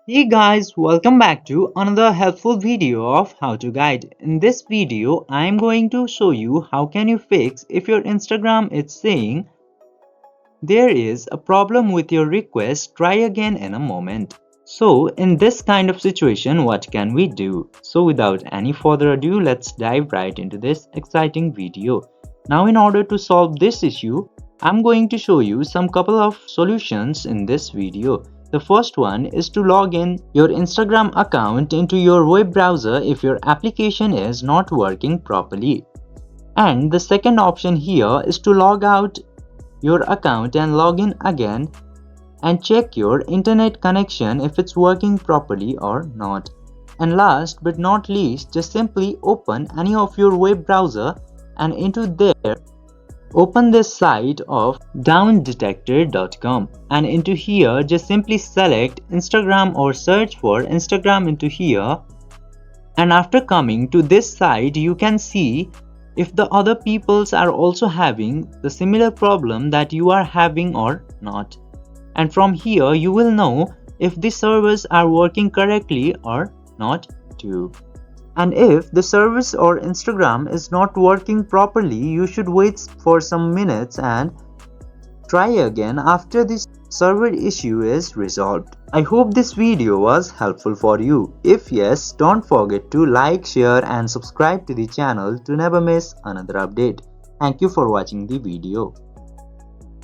Hey guys, welcome back to another helpful video of how to guide. In this video, I am going to show you how can you fix if your Instagram is saying there is a problem with your request, try again in a moment. So in this kind of situation, what can we do? So without any further ado, let's dive right into this exciting video. Now in order to solve this issue, I'm going to show you some couple of solutions in this video. The first one is to log in your Instagram account into your web browser if your application is not working properly. And the second option here is to log out your account and log in again and check your internet connection if it's working properly or not. And last but not least, just simply open any of your web browser and into there open this site of downdetector.com and into here just simply select Instagram or search for Instagram into here, and after coming to this site you can see if the other peoples are also having the similar problem that you are having or not. And from here you will know if the servers are working correctly or not too. And if the service or Instagram is not working properly, you should wait for some minutes and try again after this server issue is resolved. I hope this video was helpful for you. If yes, don't forget to like, share and subscribe to the channel to never miss another update. Thank you for watching the video.